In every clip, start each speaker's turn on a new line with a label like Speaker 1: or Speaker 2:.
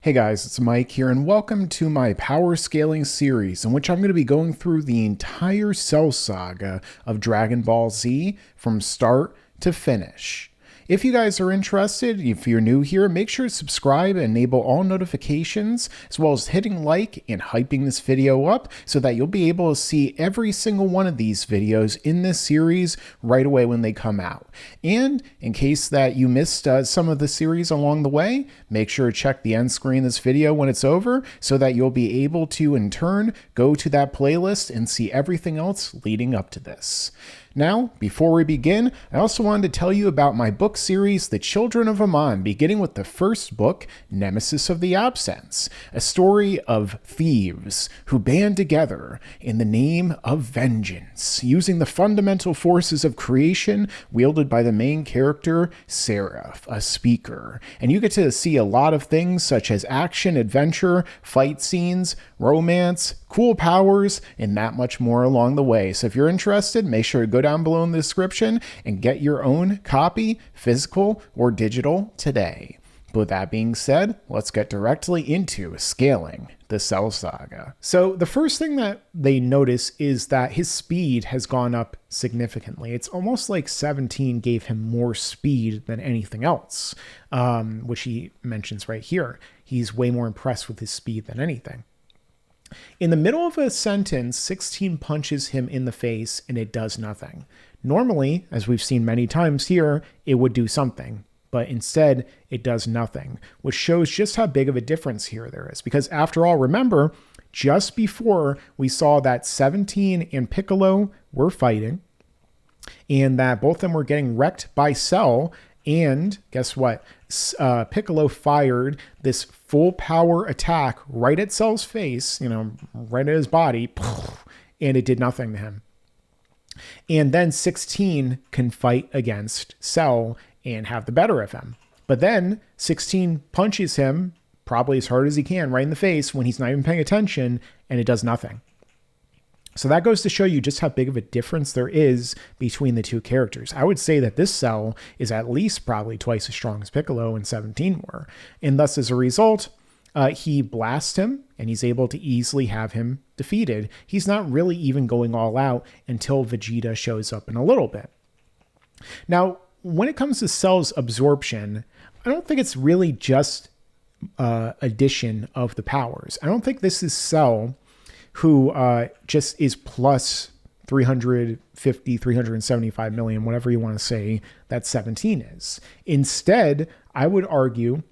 Speaker 1: Hey guys, it's Mike here, and welcome to my power scaling series in which I'm going to be going through the entire Cell saga of Dragon Ball Z from start to finish. If you guys are interested, if you're new here, make sure to subscribe and enable all notifications, as well as hitting like and hyping this video up so that you'll be able to see every single one of these videos in this series right away when they come out. And in case that you missed some of the series along the way, make sure to check the end screen of this video when it's over so that you'll be able to in turn go to that playlist and see everything else leading up to this. Now, before we begin, I also wanted to tell you about my book series, The Children of Aman, beginning with the first book, Nemesis of the Absence, a story of thieves who band together in the name of vengeance, using the fundamental forces of creation wielded by the main character, Seraph, a speaker. And you get to see a lot of things such as action, adventure, fight scenes, romance, cool powers, and that much more along the way. So if you're interested, make sure to go down below in the description and get your own copy, physical or digital, today. But with that being said, let's get directly into scaling the Cell saga. So the first thing that they notice is that his speed has gone up significantly. It's almost like 17 gave him more speed than anything else, which he mentions right here. He's way more impressed with his speed than anything. In the middle of a sentence, 16 punches him in the face and it does nothing. Normally, as we've seen many times here, it would do something, but instead it does nothing, which shows just how big of a difference here there is. Because after all, remember, just before we saw that 17 and Piccolo were fighting and that both of them were getting wrecked by Cell. And guess what? Piccolo fired this full power attack right at Cell's face, right at his body, and it did nothing to him. And then 16 can fight against Cell and have the better of him. But then 16 punches him probably as hard as he can right in the face when he's not even paying attention, and it does nothing. So that goes to show you just how big of a difference there is between the two characters. I would say that this Cell is at least probably twice as strong as Piccolo and 17 were. And thus, as a result, he blasts him and he's able to easily have him defeated. He's not really even going all out until Vegeta shows up in a little bit. Now, when it comes to Cell's absorption, I don't think it's really just addition of the powers. I don't think this is Cell who just is plus 350, 375 million, whatever you want to say that 17 is. Instead, I would argue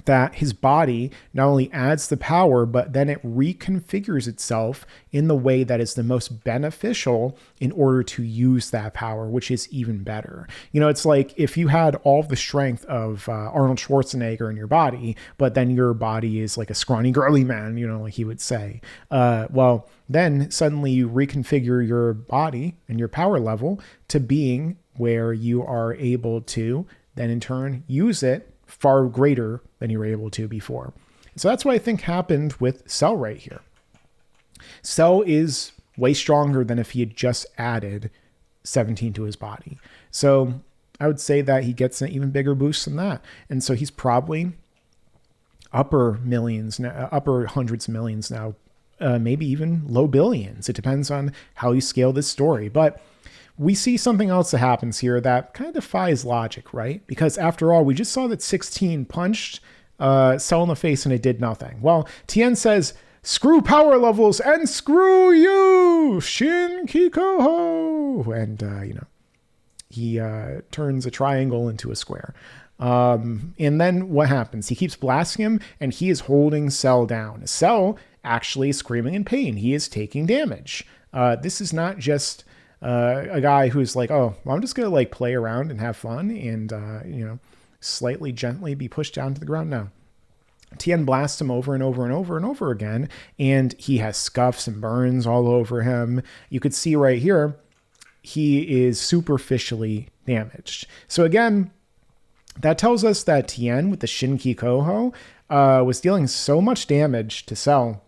Speaker 1: that his body not only adds the power, but then it reconfigures itself in the way that is the most beneficial in order to use that power, which is even better. It's like if you had all the strength of Arnold Schwarzenegger in your body, but then your body is like a scrawny, girly man, like he would say. Well, then suddenly you reconfigure your body and your power level to being where you are able to then in turn use it far greater than you were able to before. So that's what I think happened with Cell right here. Cell is way stronger than if he had just added 17 to his body. So I would say that he gets an even bigger boost than that. And so he's probably upper millions, upper hundreds of millions now, maybe even low billions. It depends on how you scale this story. But we see something else that happens here that kind of defies logic, right? Because after all, we just saw that 16 punched Cell in the face and it did nothing. Well, Tien says, screw power levels and screw you, Shin Kikoho. And, he turns a triangle into a square. And then what happens? He keeps blasting him and he is holding Cell down. Cell actually is screaming in pain. He is taking damage. This is not just a guy who's like, oh, well, I'm just going to play around and have fun and, slightly gently be pushed down to the ground. No. Tien blasts him over and over and over and over again, and he has scuffs and burns all over him. You could see right here, he is superficially damaged. So again, that tells us that Tien with the Shinki Koho was dealing so much damage to Cell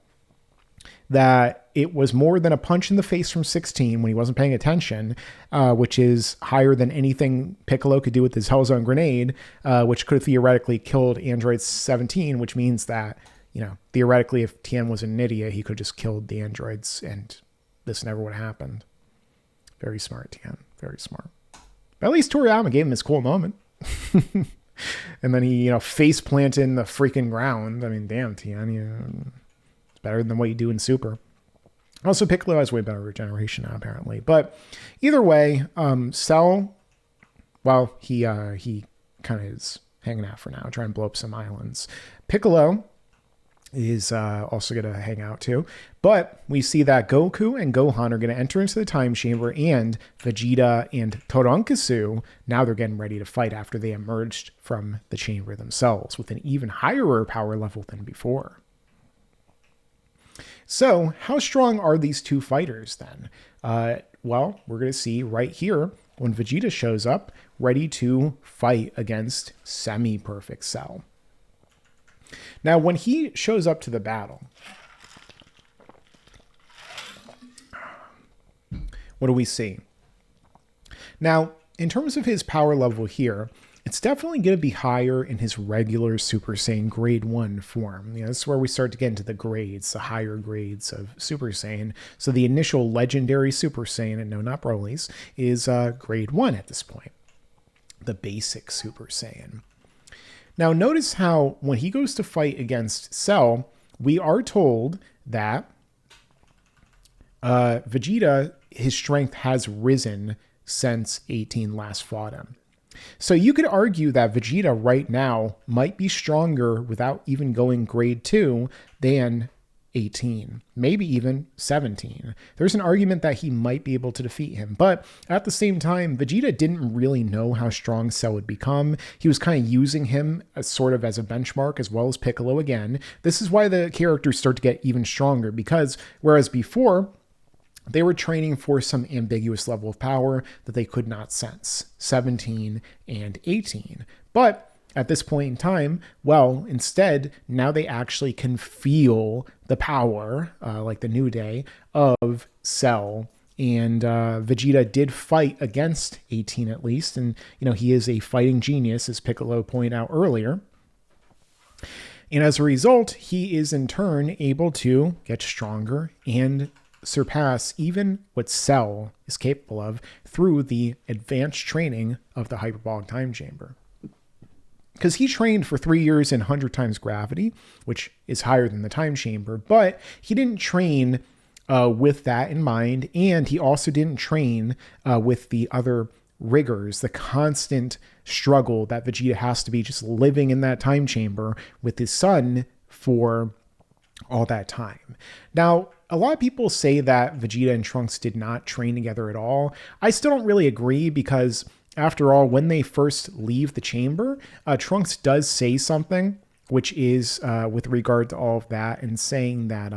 Speaker 1: that it was more than a punch in the face from 16 when he wasn't paying attention, which is higher than anything Piccolo could do with his Hellzone grenade, which could have theoretically killed Android 17, which means that, theoretically, if Tien was an idiot, he could have just killed the androids and this never would have happened. Very smart, Tien. Very smart. But at least Toriyama gave him his cool moment. And then he, face planted in the freaking ground. I mean, damn, Tien, it's better than what you do in Super. Also, Piccolo has way better regeneration now, apparently. But either way, Cell, well, he kind of is hanging out for now, trying to blow up some islands. Piccolo is also going to hang out too. But we see that Goku and Gohan are going to enter into the time chamber, and Vegeta and Torankasu, now they're getting ready to fight after they emerged from the chamber themselves with an even higher power level than before. So how strong are these two fighters then? Well, we're going to see right here when Vegeta shows up ready to fight against semi-perfect Cell. Now, when he shows up to the battle, what do we see? Now, in terms of his power level here, it's definitely going to be higher in his regular Super Saiyan grade 1 form. This is where we start to get into the grades, the higher grades of Super Saiyan. So the initial legendary Super Saiyan, and no, not Broly's, is grade 1 at this point. The basic Super Saiyan. Now, notice how when he goes to fight against Cell, we are told that Vegeta, his strength has risen since 18 last fought him. So you could argue that Vegeta right now might be stronger without even going grade 2 than 18, maybe even 17. There's an argument that he might be able to defeat him, but at the same time, Vegeta didn't really know how strong Cell would become. He was kind of using him as sort of as a benchmark, as well as Piccolo again. This is why the characters start to get even stronger, because whereas before, they were training for some ambiguous level of power that they could not sense, 17 and 18. But at this point in time, well, instead, now they actually can feel the power, like the New Day, of Cell. And Vegeta did fight against 18 at least. And, he is a fighting genius, as Piccolo pointed out earlier. And as a result, he is in turn able to get stronger and surpass even what Cell is capable of through the advanced training of the hyperbolic time chamber. Because he trained for 3 years in 100 times gravity, which is higher than the time chamber, but he didn't train with that in mind, and he also didn't train with the other rigors, the constant struggle that Vegeta has to be just living in that time chamber with his son for all that time. Now, a lot of people say that Vegeta and Trunks did not train together at all. I still don't really agree, because after all, when they first leave the chamber, Trunks does say something, which is with regard to all of that, and saying that,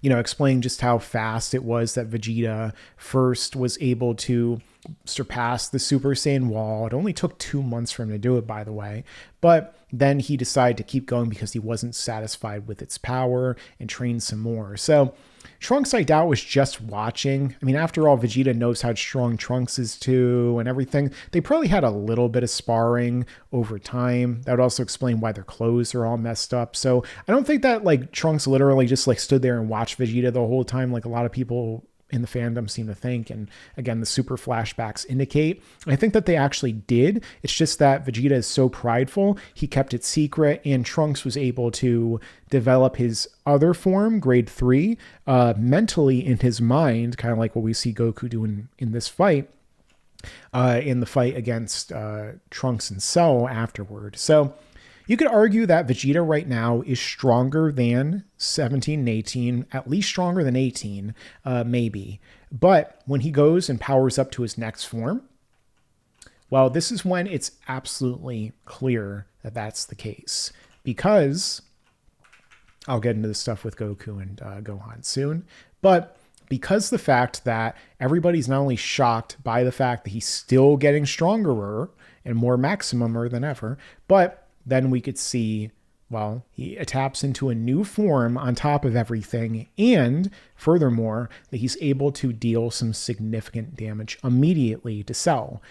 Speaker 1: explaining just how fast it was that Vegeta first was able to surpass the Super Saiyan wall. It only took 2 months for him to do it, by the way. But then he decided to keep going because he wasn't satisfied with its power and trained some more. So Trunks, I doubt, was just watching. I mean, after all, Vegeta knows how strong Trunks is too and everything. They probably had a little bit of sparring over time. That would also explain why their clothes are all messed up. So I don't think that Trunks literally just stood there and watched Vegeta the whole time like a lot of people in the fandom seem to think. And again, the super flashbacks indicate. I think that they actually did. It's just that Vegeta is so prideful, he kept it secret, and Trunks was able to develop his other form, grade 3, mentally in his mind, kind of like what we see Goku doing in this fight, in the fight against Trunks and Cell afterward. So you could argue that Vegeta right now is stronger than 17 and 18, at least stronger than 18, maybe. But when he goes and powers up to his next form, well, this is when it's absolutely clear that that's the case. Because, I'll get into this stuff with Goku and Gohan soon, but because the fact that everybody's not only shocked by the fact that he's still getting stronger and more maximumer than ever, but then we could see well, he taps into a new form on top of everything, and furthermore, that he's able to deal some significant damage immediately to Cell.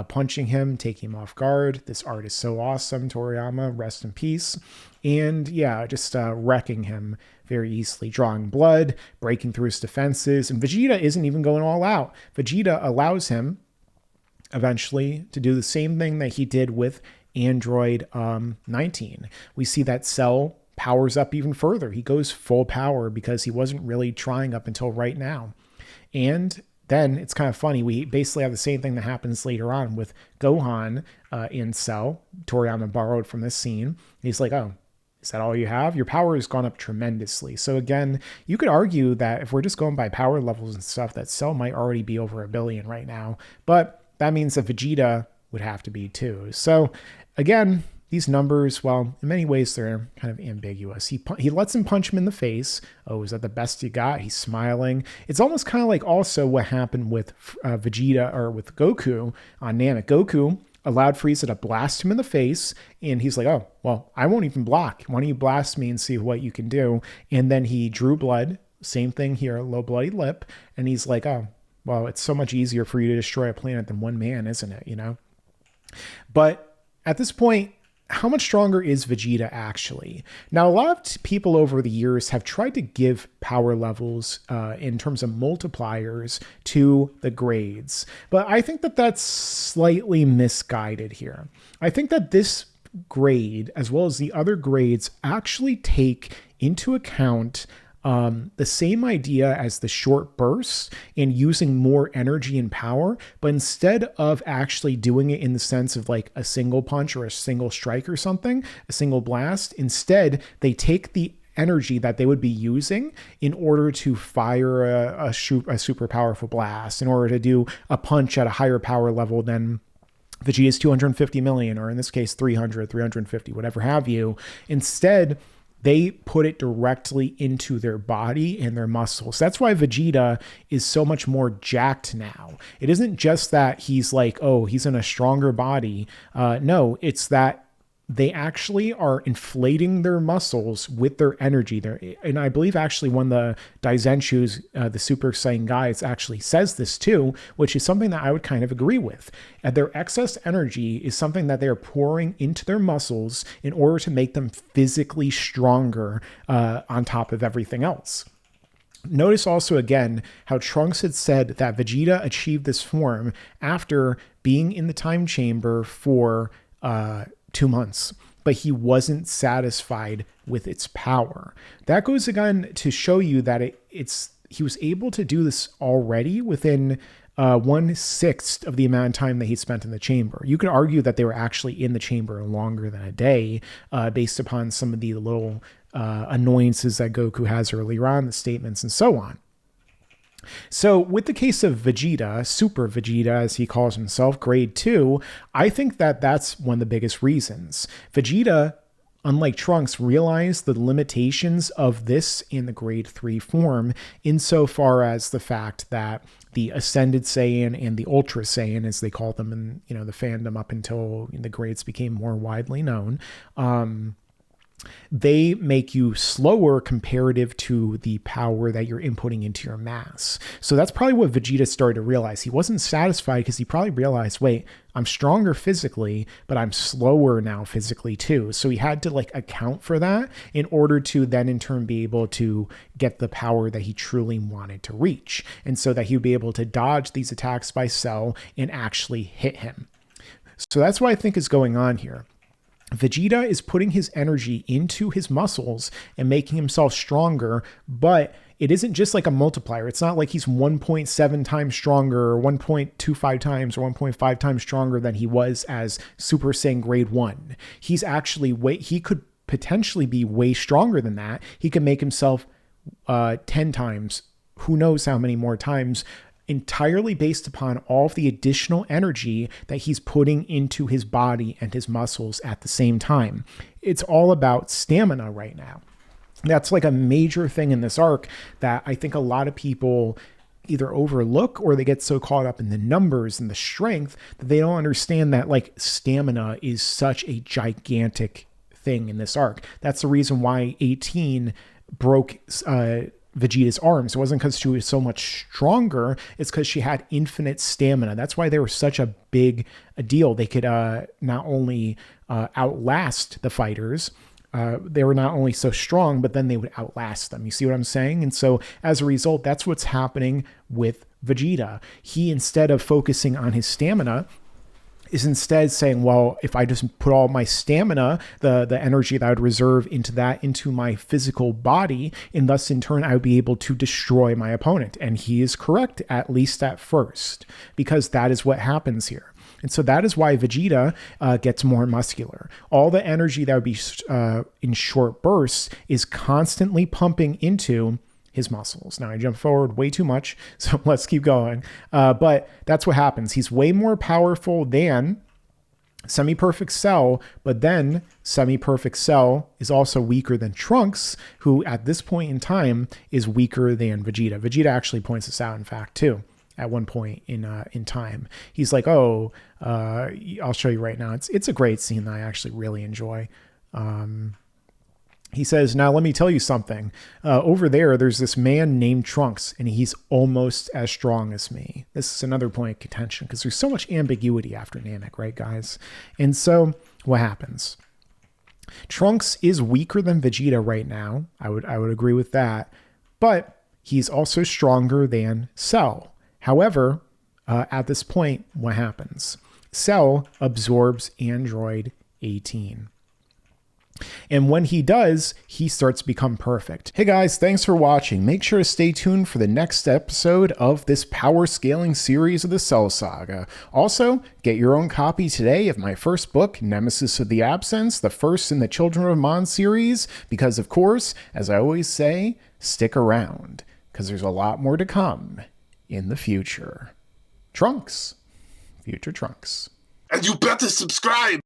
Speaker 1: Punching him, taking him off guard. This art is so awesome, Toriyama, rest in peace. And yeah, just wrecking him very easily, drawing blood, breaking through his defenses, and Vegeta isn't even going all out. Vegeta allows him eventually to do the same thing that he did with Android 19. We see that Cell powers up even further. He goes full power because he wasn't really trying up until right now. And then it's kind of funny. We basically have the same thing that happens later on with Gohan in Cell. Toriyama borrowed from this scene. He's like, oh, is that all you have? Your power has gone up tremendously. So again, you could argue that if we're just going by power levels and stuff, that Cell might already be over 1 billion right now. But that means that Vegeta would have to be too. So again, these numbers, well, in many ways, they're kind of ambiguous. He lets him punch him in the face. Oh, is that the best you got? He's smiling. It's almost kind of like also what happened with Vegeta or with Goku on Namek. Goku allowed Frieza to blast him in the face, and he's like, oh, well, I won't even block. Why don't you blast me and see what you can do? And then he drew blood. Same thing here, low bloody lip. And he's like, oh, well, it's so much easier for you to destroy a planet than one man, isn't it? You know? But at this point, how much stronger is Vegeta actually? Now, a lot of people over the years have tried to give power levels in terms of multipliers to the grades, but I think that that's slightly misguided here. I think that this grade, as well as the other grades, actually take into account the same idea as the short bursts and using more energy and power, but instead of actually doing it in the sense of like a single punch or a single strike or something, a single blast, instead they take the energy that they would be using in order to fire a super powerful blast, in order to do a punch at a higher power level than Vegeta's 250 million, or in this case 300, 350, whatever have you. Instead, they put it directly into their body and their muscles. That's why Vegeta is so much more jacked now. It isn't just that he's like, oh, he's in a stronger body. No, it's that they actually are inflating their muscles with their energy. And I believe actually one of the Daizenshu's, the Super Saiyan guides, actually says this too, which is something that I would kind of agree with. Their excess energy is something that they're pouring into their muscles in order to make them physically stronger on top of everything else. Notice also again how Trunks had said that Vegeta achieved this form after being in the time chamber for 2 months, but he wasn't satisfied with its power. That goes again to show you that he was able to do this already within 1/6 of the amount of time that he spent in the chamber. You could argue that they were actually in the chamber longer than a day, based upon some of the little annoyances that Goku has earlier on, the statements and so on. So with the case of Vegeta, Super Vegeta, as he calls himself, grade 2, I think that that's one of the biggest reasons. Vegeta, unlike Trunks, realized the limitations of this in the grade 3 form, insofar as the fact that the Ascended Saiyan and the Ultra Saiyan, as they call them in the fandom up until the grades became more widely known, they make you slower comparative to the power that you're inputting into your mass. So that's probably what Vegeta started to realize. He wasn't satisfied because he probably realized, wait, I'm stronger physically, but I'm slower now physically too. So he had to account for that in order to then in turn be able to get the power that he truly wanted to reach. And so that he would be able to dodge these attacks by Cell and actually hit him. So that's what I think is going on here. Vegeta is putting his energy into his muscles and making himself stronger, but it isn't just like a multiplier. It's not like he's 1.7 times stronger or 1.25 times or 1.5 times stronger than he was as Super Saiyan grade 1. He's actually he could potentially be way stronger than that. He could make himself 10 times, who knows how many more times, entirely based upon all of the additional energy that he's putting into his body and his muscles at the same time. It's all about stamina right now. That's like a major thing in this arc that I think a lot of people either overlook or they get so caught up in the numbers and the strength that they don't understand that stamina is such a gigantic thing in this arc. That's the reason why 18 broke Vegeta's arms. It wasn't because she was so much stronger. It's because she had infinite stamina. That's why they were such a big deal. They could not only outlast the fighters, they were not only so strong, but then they would outlast them. You see what I'm saying? And so as a result, that's what's happening with Vegeta. He, instead of focusing on his stamina, is instead saying, well, if I just put all my stamina, the energy that I would reserve into my physical body, and thus in turn I would be able to destroy my opponent. And he is correct, at least at first, because that is what happens here. And so that is why Vegeta gets more muscular. All the energy that would be in short bursts is constantly pumping into his muscles. Now I jump forward way too much, so let's keep going. But that's what happens. He's way more powerful than Semi-Perfect Cell, but then Semi-Perfect Cell is also weaker than Trunks, who at this point in time is weaker than Vegeta. Vegeta actually points this out, in fact, too. At one point in time, he's like, "Oh, I'll show you right now." It's a great scene that I actually really enjoy. He says, "Now let me tell you something. Over there's this man named Trunks, and he's almost as strong as me." This is another point of contention because there's so much ambiguity after Namek, right, guys? And so what happens? Trunks is weaker than Vegeta right now. I would agree with that, but he's also stronger than Cell. However, at this point, what happens? Cell absorbs Android 18. And when he does, he starts to become perfect. Hey guys, thanks for watching. Make sure to stay tuned for the next episode of this power scaling series of the Cell Saga. Also, get your own copy today of my first book, Nemesis of the Absence, the first in the Children of Mon series, because of course, as I always say, stick around, because there's a lot more to come in the future. Trunks. Future Trunks.
Speaker 2: And you better subscribe!